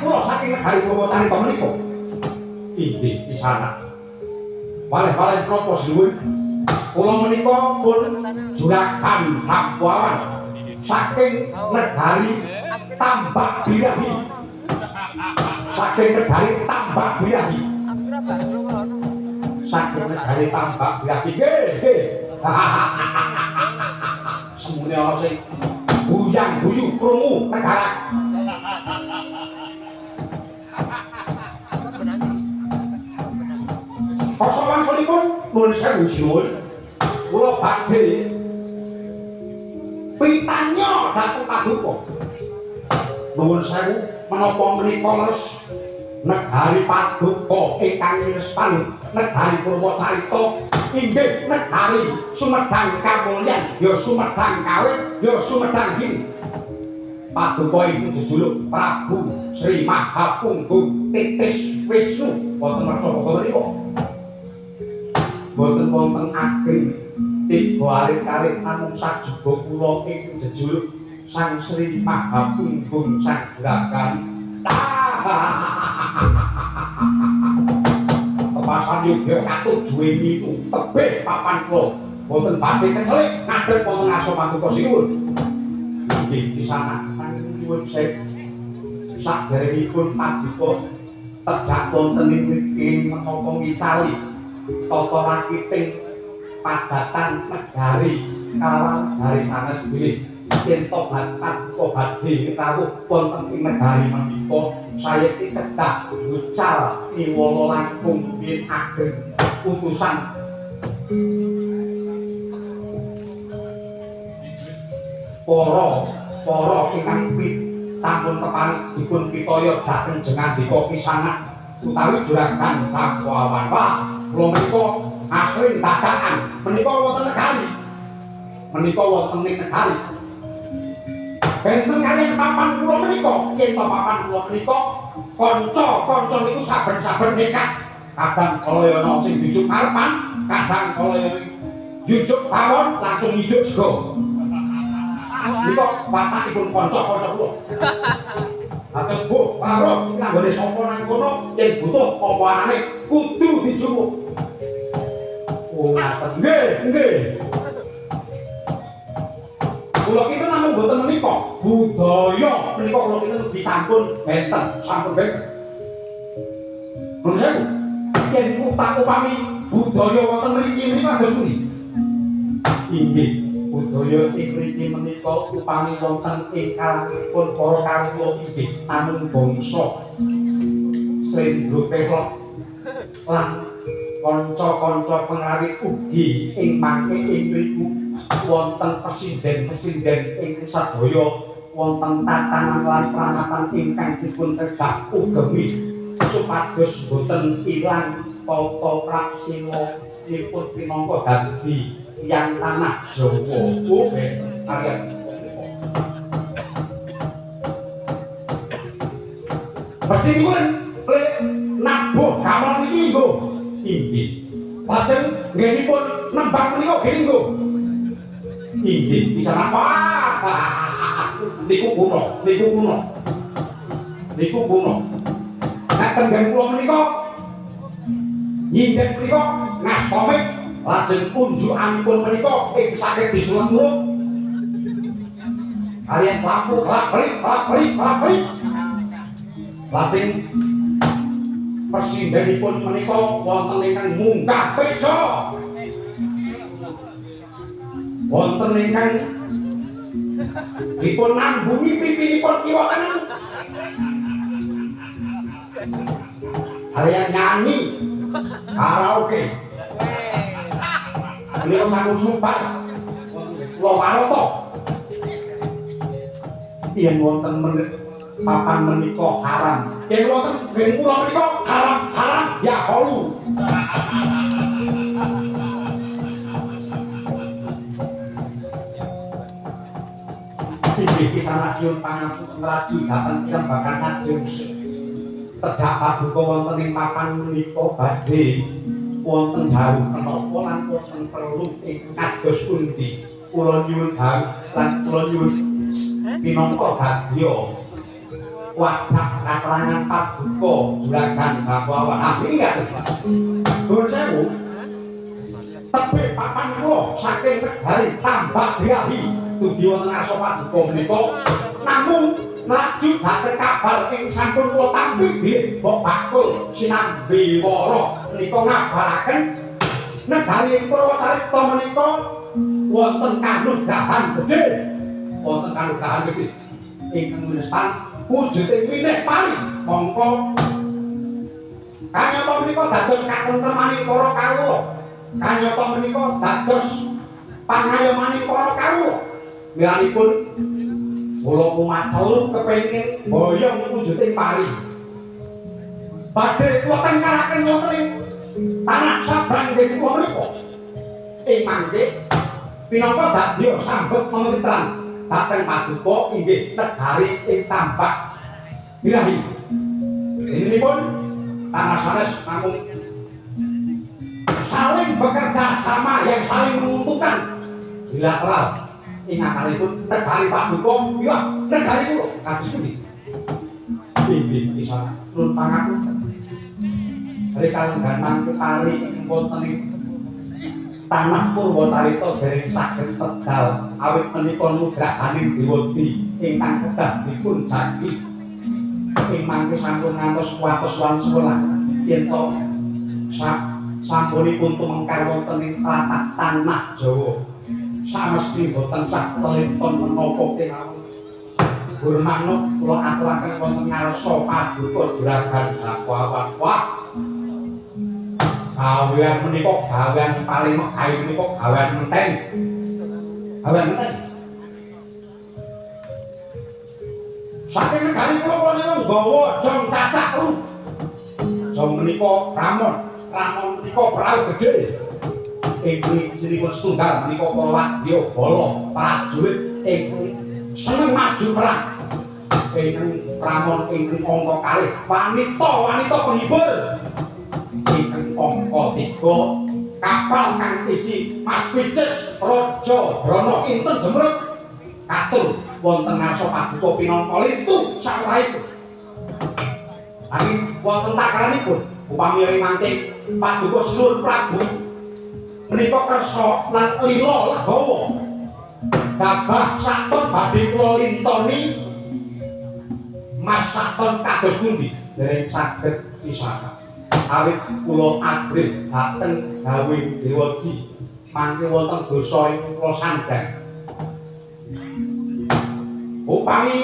kula saking negari Purwacarita menika. Inggih pisanan. Waleh-waleh menapa sinuwun? Kula menika pun juragan Hampuawan saking negari Tambak Birahi. Saking negari Tambak Birahi. Saking negari Tambak Birahi. Nggih. Semune ana sing buyang guyu krungu negara. Kasa wangsulipun nuwun sewu sinuwun. Kula badhe pitanya dhateng paduka. Nuwun sewu menapa menika leres negari paduka ingkang nirestani negari Purwacarita inggih negari Sumedang Kamulyan ya Sumedang Kawit ya Sumedang Hin. Paduka iku jejuluk Prabu Sri Mahapunggung Titis Wisnu wonten Mercapaka menika. Boten wonten ageng tiga alit-alit namung sajaba kula ing jejuluk Sang Sri Mahapunggung Sang Gragani. Tepasan yoga katujuhe niku tebih papan kula boten badhe kecelik ngadhep wonten ngaso paduka sinuwun. Inggih pisanan nyuwun sewu saderengipun paduka tejak wonten ing menapa ngicali tata rakiting padatan negari kawang dari sanes bilih yen tobat badhe rawuh wonten ing negari menika sayekti kedah ngucal iwala langkung yen ageng utusan para ingkang sampun keparing dipun pitaya dhateng jengandika pisanan utawi juragan Pakuawan. Kula menika asring dadakan menika wonten negari. Menika wonten ing negari. Benten kaliyan papan kula menika, yen to papan kula menika kanca-kanca niku saben-saben nekat. Kadang kala ana sing jujuk karepan, kadang kala jujuk pawon langsung ngijuk sego. Nika watakipun kanca-kanca kula. Atus Bu, Pak, iki nanggone sapa nang kono yen butuh apa anane kudu dijupuk. Oh, ngaten. Nggih. Kula kita namung mboten menika budaya menika kula kita disampun benten, sampun benten. Nun sewu. Yen upami budaya wonten mriki menika kados pundi? Inggih, budaya ing mriki menika upami wonten ing kalangipun para kawula inggih namung bangsa Slendra Pelok lan kanca-kanca pengrawit ugi ing mangke ing mriku wonten presiden-presiden ing sadaya wonten tatanan lan pranatan ingkang dipun tegak ugemi supados boten ilang tata praksila dipun pinangka dadi tiyang tanah Jawa. Karyan mesti dipun nabuh gamelan iki lho. Inggih. Lajeng nggenipun nembang menika nggih. Inggih, bisa napa? Niku kuno. Nek tenggen kula menika nyindet menika ngastomik lajeng unjukanipun menika ing saged disulet muruk. Kalian lampu kelap-kelip. Lajeng persindenipun menika wonten ingkang munggah beca. Wonten ingkang dipun nambungi pipinipun kiwa kanan. Kalian nyanyi karaoke. Beliau sampun sumpah. Kula waroto. Yen wonten papan menika haram. Yen wonten ben kula menika haram ya holu. Inggih pisanakipun pangapunten ngraju dhateng pirembagan ajeng tejak paduka wonten ing papan menika badhe wonten jauh menapa lan wonten perlu ing kados pundi kula nyuwun lan kula nyuwun pinangka gadya wajah katerangan paduka juragan Bapawan iki enggak Gun sewu tebih papan kula saking negari tambak dirahi dugi wonten ngarsa paduka menika namung laju dhateng kabar ing sampun kula tampi bilih Mbok Bakul sinambi wara menika ngabaraken negari ing Purwacarita menika wonten kanugrahan gedhe wonten kanugrahan gedhe ingkang mirstan wujuding winih pari mongko kanyata menika dados katentremaning para kawula kanyata menika dados pangayomaning para kawula miranipun kula kumacelu kepengin boyong wujuding pari badhe kula tengkaraken wonten ing tanah sabrang dene kula menika ing mangke pinangka badhe sambet memitran dhateng paduka inggih negari ing tambak birahi inipun tanah sanes namung saling bekerja sama yang saling menguntungkan bilateral ing akalipun negari paduka iya negari kula kados pundi inggih isa nun pangapunten rekalengganan kali ing wonten ing tanah Purwacarita dereng saged pedal awit menika nugrahaning Dewati ingkang kedah dipun jagi ing mangke sampun ngantos watesan sekolah yen to sampunipun tumengkar wonten ing tlatah tanah Jawa samesti boten sak telinton menapa kemawon Gurmanuk kula aturaken wonten ngarsa paduka juragan Bapawan gawean menika gawean paling mekahi menika gawean menteng saking negari kula niku nggawa jong cacak lu jong menika ramon menika prau gedhe ing sinipun setunggal menika para wadya bala prajurit ing seneng maju perang ingkang ramon ingkang angka kalih wanita penghibur ingkang angka 3 kapal kang isi Mas Picis Raja Brana Inten Jemrut katur wonten ngarsa paduka pinangka lintu saprahipun angin wonten takaranipun upami ing mangke paduka Sinuhun Prabu menika kersa lan lila legawa gabah saton badhe kula lintoni Mas saton kados pundi dereng saged pisah awit kula ajrih dhateng gawe Dewati mangke wonten dosa ing kula sandhang upami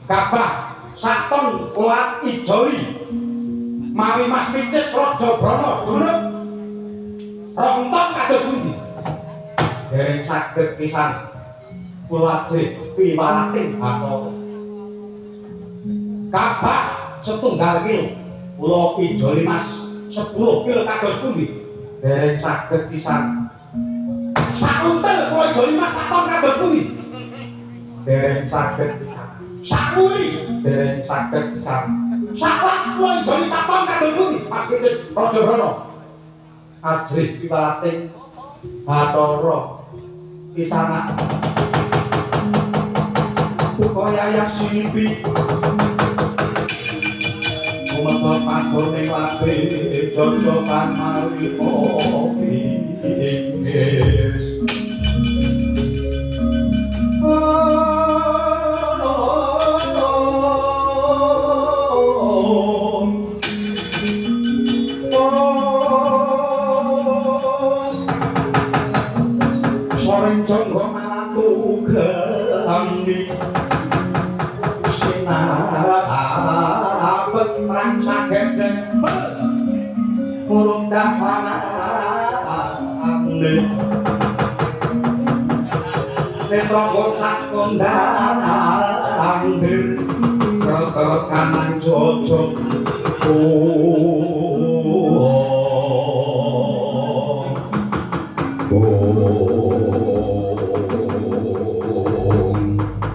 gabah saton kula ijoli mawi Mas Picis Raja Brana Jemrut rontok kados pundi dereng saged pisan kula ajrih piwarating Bathara gabah setunggal kilo kula ijoli Mas 10 kilo kados pundi dereng saged pisan sakuntel kula ijoli Mas 1 ton kados pundi dereng saged pisan sakuri dereng saged pisan saklas kula ijoli 1 ton kados pundi Mas Picis Raja Brana ajrih piwarating Bathara pisanak upaya sipi Mata pakur ning labe jojokan mari inggis soreng jonggo matu gami perang saged murung dapanane netra sak kondangan krot kanan jojok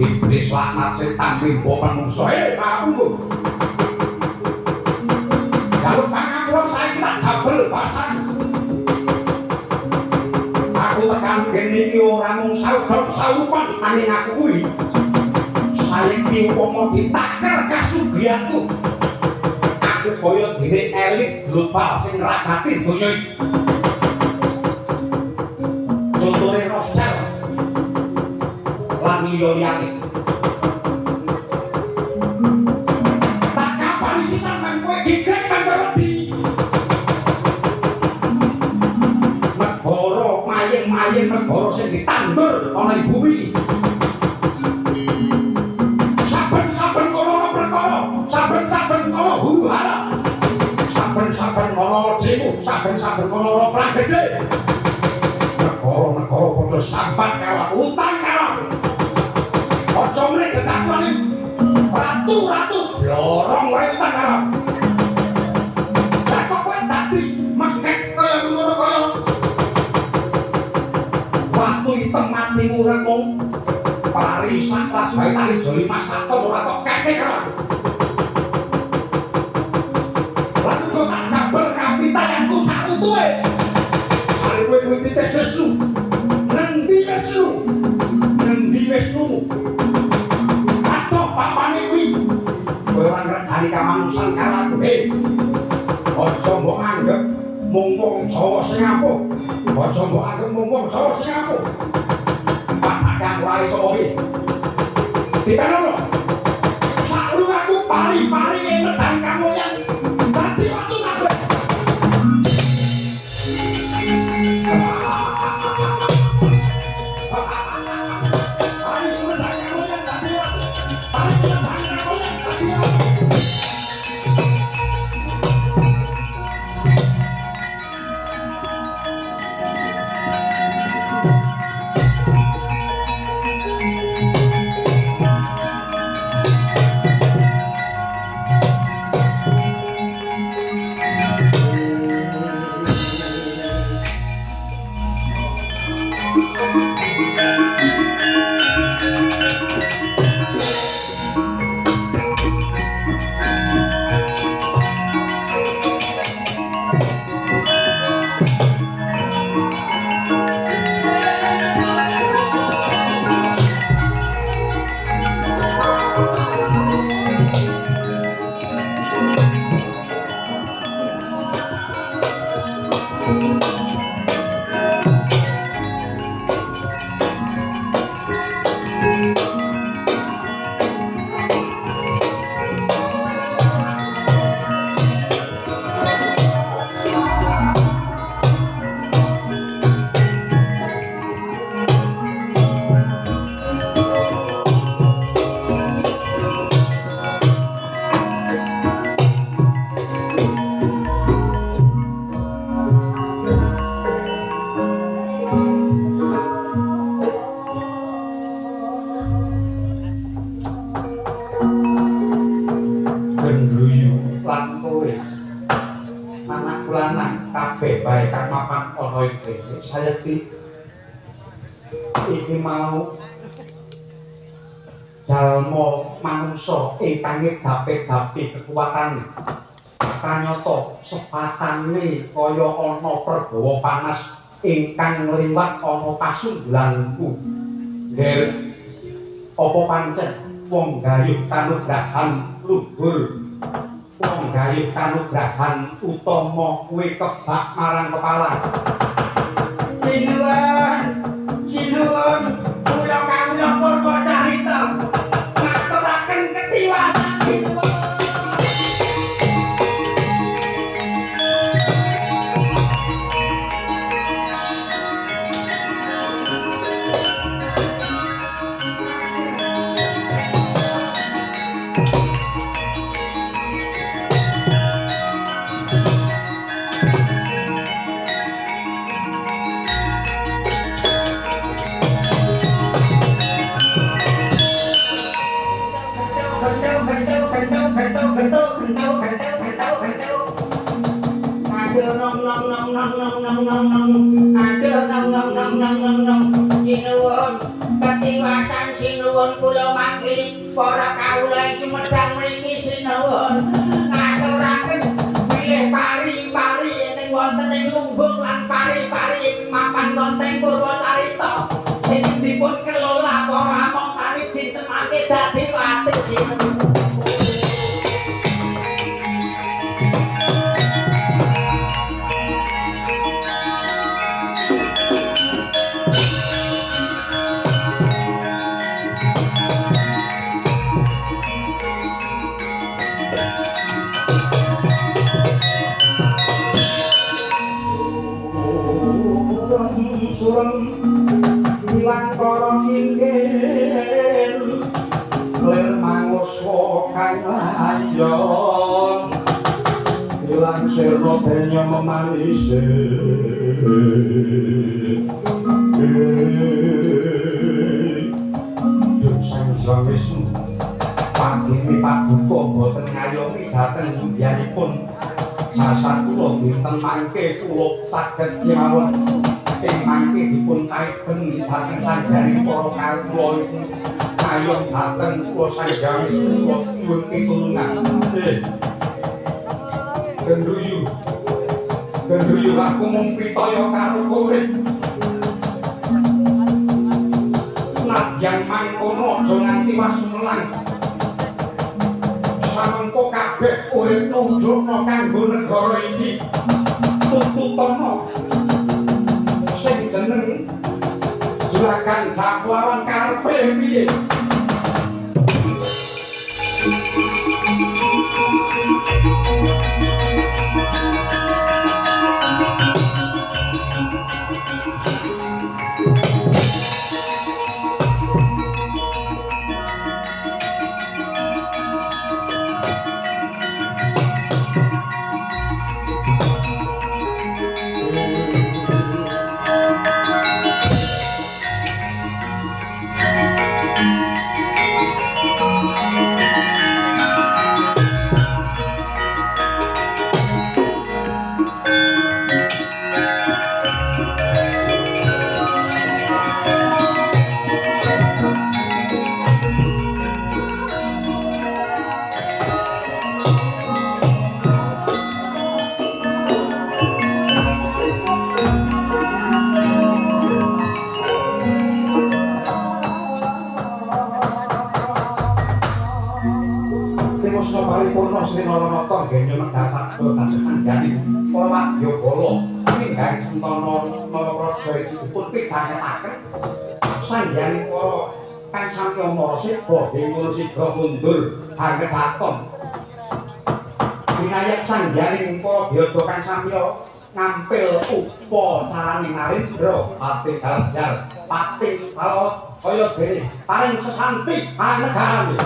iblis laknat setan mimpo manungsa ngapunten kalau pangampura saiki tak jabel basan aku tekan kene iki ora mung saurupan nanging aku kuwi saiki upama ditaker kasu kegiatanku. Aku kaya dene elit global sing ngragati donya iki. Contone Rothschild lan liya-liyane. Tak kabari sisan nang kowe gigrek nang wedi. Negara mayeng-mayeng negara sing ditandur ana ing bumi. Saben-saben kono perkara, saben-saben kono huru-hara. Saben-saben kono demo, saben-saben kono perang gedhe. Negara-negara padha sambat karo utang karo. Aja mrene ketakuane. Ratu-ratu lorong wae utang karo. Lah kok kowe dadi mengket kaya ngono kaya. Watu hitam matimu rengkung. Pari saklas bae tali joli masato ora kok keke karo. Lalu kok tak jabel kapitayanku sakutuwe. Sare kowe titis Wisnu. Nendi Wisnu? Nendi Wisnumu? Adoh papane kuwi. Kowe ora ngregani kamanusan karo aku. Aja mbok anggap mung wong Jawa sing ampuh. Aja mbok anggap mung wong Jawa sing ampuh. Kang wae soe. Ditanono. Saklu aku pari-pari medang kamulyan. Dadi waktu kabeh. Pari medang kamulyan dadi waktu. Pari medang kamulyan dadi waktu. Sayeti iki mau jalma manungsa ingkang ngedapi-dapi kekuatan kanyata sepatane kaya ana perbawa panas ingkang ngliwat ana pasunggulanku. Nger apa pancen wong gayuh kanugrahan luhur, wong gayuh kanugrahan utama kuwi kebak marang kepala. Sinuwun, kula kawula purwa carita ngaturaken ketiwasan sinuwun. Sinuwun ketiwasan sinuwun kula mangkili para kawula Sumedang mriki sinuwun ngaturaken bilih pari-pari ing wonten ing lumbung lan pari-pari ing mapan wonten Purwacarita ing dipun kelola para among tani dinten mangke dadi watu sinuwun. surem ilang karo kinggil lir manguswa kang layon ilang sirna denya memanise sang Hyang Wisnu pagimi paduka boten ngayomi dhateng indyanipun jasad kula dinten mangke kula saged kemawon ing mangke dipun kaiten dhateng sanggaring para kawula iku ngayon dhateng kula Sang Hyang Wisnu kula nyuwun pitulungan Gendruyu aku mung pitaya karo kowe nadyan mangkono aja nganti wasumelang samengko kabeh urip nunjukna kanggo negara iki tututana sing jeneng juragan Jaklawan karepe piye paripurna Sri Naranata nggih nyumegar sabda dhateng sanggani para wadyabala ninggang Sentana Narapraja iki dipun pidhangetaken sanggani para kang sami Marasida ing Sigra mundur hanggedaton winayat sanggani para biyada kang sami ngampil upacaraning narendra pati galjal pati kalot kaya dene paring sesanti panegarane